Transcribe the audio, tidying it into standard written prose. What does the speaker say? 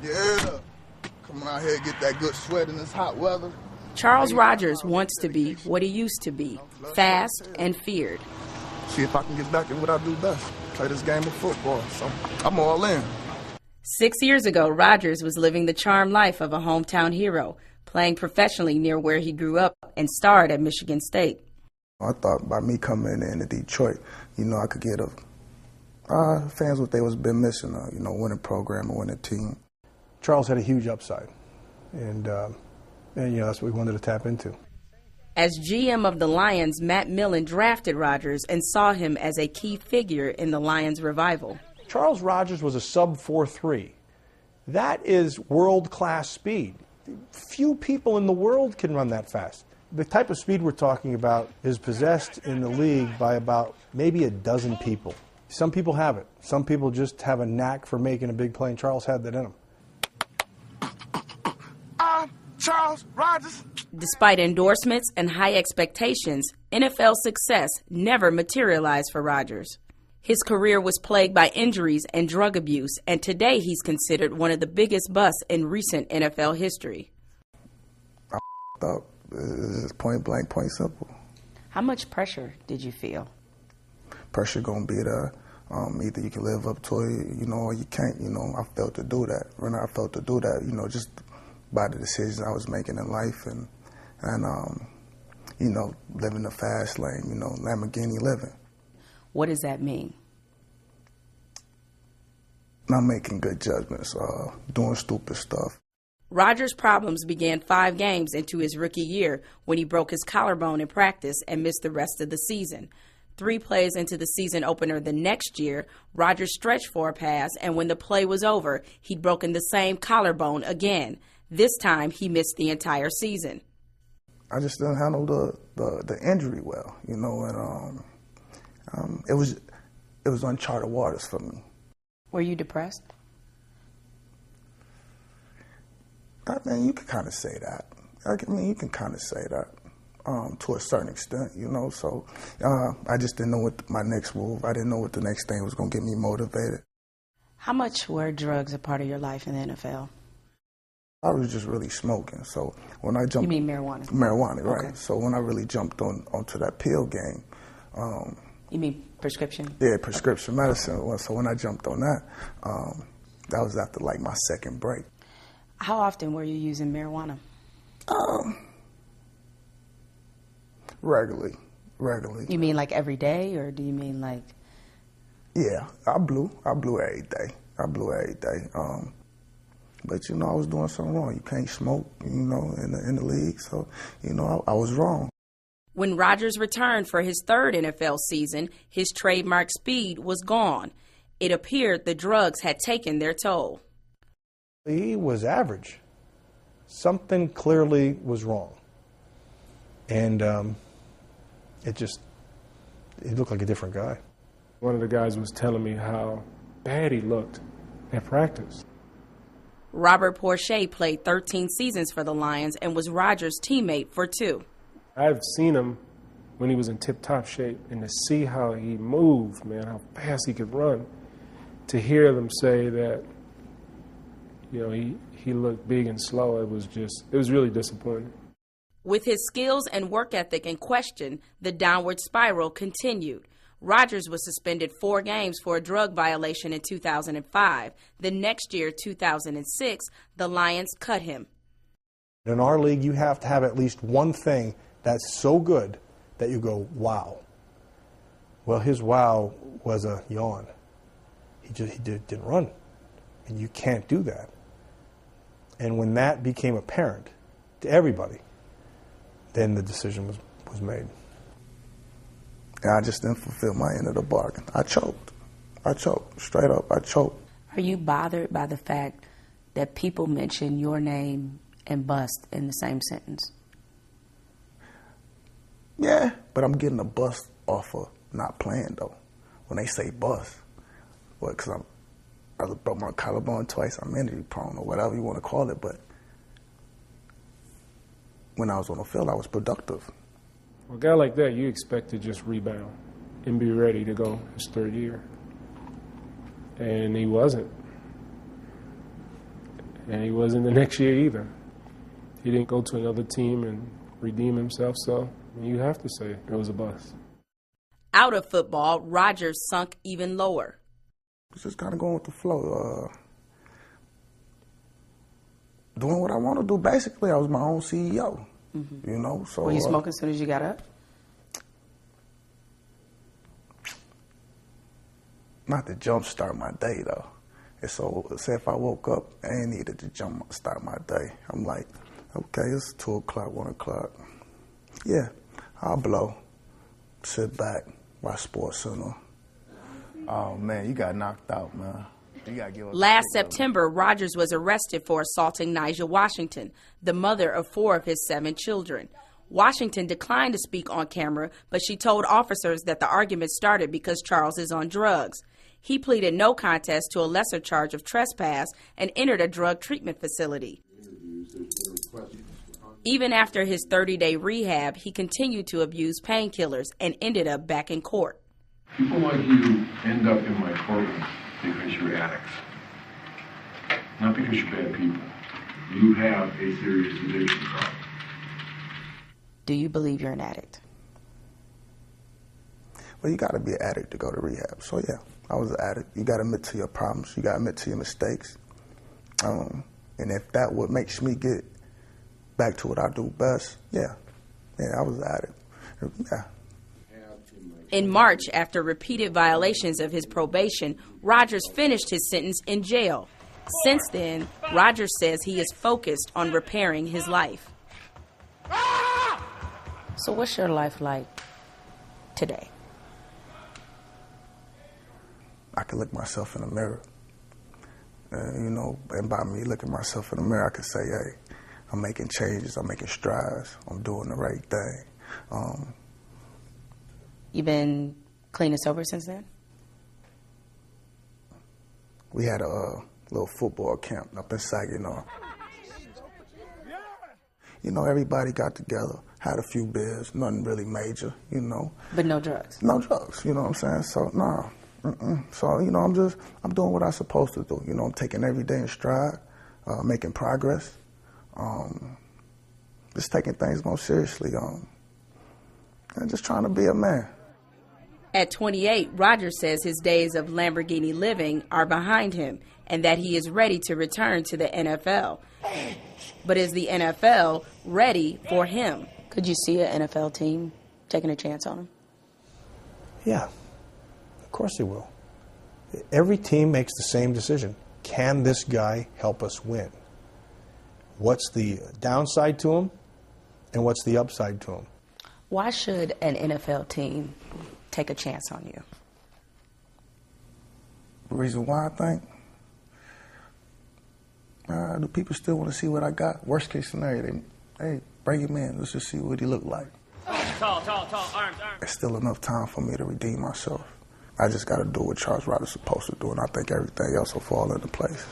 Yeah. Come out here and get that good sweat in this hot weather. Charles Rogers wants to be what he used to be, fast and feared. See if I can get back in what I do best, play this game of football. So I'm all in. 6 years ago, Rogers was living the charmed life of a hometown hero, playing professionally near where he grew up and starred at Michigan State. I thought by me coming into Detroit, I could get fans what they was been missing, winning program, a winning team. Charles had a huge upside, and that's what we wanted to tap into. As GM of the Lions, Matt Millen drafted Rogers and saw him as a key figure in the Lions' revival. Charles Rogers was a sub 4.3. That is world-class speed. Few people in the world can run that fast. The type of speed we're talking about is possessed in the league by about maybe a dozen people. Some people have it. Some people just have a knack for making a big play, and Charles had that in him. I'm Charles Rogers. Despite endorsements and high expectations, NFL success never materialized for Rogers. His career was plagued by injuries and drug abuse, and today he's considered one of the biggest busts in recent NFL history. I up. It's point blank, point simple. How much pressure did you feel? Pressure gonna be there. Either you can live up to it, or you can't. I felt to do that. When I felt to do that, just by the decisions I was making in life, and living the fast lane, Lamborghini living. What does that mean? Not making good judgments, doing stupid stuff. Rogers' problems began 5 games into his rookie year when he broke his collarbone in practice and missed the rest of the season. 3 plays into the season opener the next year, Rogers stretched for a pass, and when the play was over, he'd broken the same collarbone again. This time, he missed the entire season. I just didn't handle the injury well, and it was uncharted waters for me. Were you depressed? You can kind of say that. You can kind of say that to a certain extent, So I just didn't know what my next move. I didn't know what the next thing was going to get me motivated. How much were drugs a part of your life in the NFL? I was just really smoking. So when I jumped, you mean marijuana? Marijuana, right? Okay. So when I really jumped onto that pill game. You mean prescription? Yeah, prescription medicine. So when I jumped on that, that was after like my second break. How often were you using marijuana? Regularly. You mean like every day, or do you mean like? Yeah, I blew every day. But I was doing something wrong. You can't smoke, in the league. So, I was wrong. When Rogers returned for his 3rd NFL season, his trademark speed was gone. It appeared the drugs had taken their toll. He was average. Something clearly was wrong. And he looked like a different guy. One of the guys was telling me how bad he looked at practice. Robert Porcher played 13 seasons for the Lions and was Rogers' teammate for 2. I've seen him when he was in tip-top shape, and to see how he moved, man, how fast he could run, to hear them say that, he looked big and slow, it was really disappointing. With his skills and work ethic in question, the downward spiral continued. Rogers was suspended 4 games for a drug violation in 2005. The next year, 2006, the Lions cut him. In our league, you have to have at least one thing that's so good that you go, wow. Well, his wow was a yawn. He didn't run. And you can't do that. And when that became apparent to everybody, then the decision was made. And I just didn't fulfill my end of the bargain. I choked. Straight up, I choked. Are you bothered by the fact that people mention your name and bust in the same sentence? Yeah, but I'm getting a bust off of not playing, though. When they say bust, because I broke my collarbone twice, I'm injury prone or whatever you want to call it, but when I was on the field, I was productive. Well, a guy like that, you expect to just rebound and be ready to go his 3rd year. And he wasn't. And he wasn't the next year either. He didn't go to another team and redeem himself, so you have to say it was a bust. Out of football, Rogers sunk even lower. Just kind of going with the flow. Doing what I want to do. Basically, I was my own CEO. Mm-hmm. You know, so. Were you smoking as soon as you got up? Not to jumpstart my day though. And so, say if I woke up and needed to jumpstart my day, I'm like, okay, it's 2 o'clock, 1 o'clock. Yeah, I'll blow. Sit back, watch Sports Center. Oh man, you got knocked out, man. Last September, Rogers was arrested for assaulting Nyjah Washington, the mother of 4 of his 7 children. Washington declined to speak on camera, but she told officers that the argument started because Charles is on drugs. He pleaded no contest to a lesser charge of trespass and entered a drug treatment facility. Even after his 30-day rehab, he continued to abuse painkillers and ended up back in court. People like you end up in my courtroom because you're addicts, not because you're bad people. You have a serious addiction problem. Do you believe you're an addict? Well, you got to be an addict to go to rehab. So yeah, I was an addict. You got to admit to your problems. You got to admit to your mistakes. And if that what makes me get back to what I do best, yeah, I was an addict. Yeah. In March, after repeated violations of his probation, Rogers finished his sentence in jail. Since then, Rogers says he is focused on repairing his life. So what's your life like today? I can look myself in the mirror. And by me looking myself in the mirror, I can say, hey, I'm making changes, I'm making strides, I'm doing the right thing. You been clean and sober since then? We had a little football camp up in Saginaw. Everybody got together, had a few beers, nothing really major, But no drugs? No drugs, you know what I'm saying? So, nah. So, I'm doing what I'm supposed to do. I'm taking every day in stride, making progress, just taking things more seriously, and just trying to be a man. At 28, Rogers says his days of Lamborghini living are behind him and that he is ready to return to the NFL. But is the NFL ready for him? Could you see an NFL team taking a chance on him? Yeah, of course they will. Every team makes the same decision. Can this guy help us win? What's the downside to him and what's the upside to him? Why should an NFL team take a chance on you? The reason why I think, do people still want to see what I got? Worst case scenario, hey, bring him in. Let's just see what he look like. Tall, arms. There's still enough time for me to redeem myself. I just got to do what Charles Rogers is supposed to do, and I think everything else will fall into place.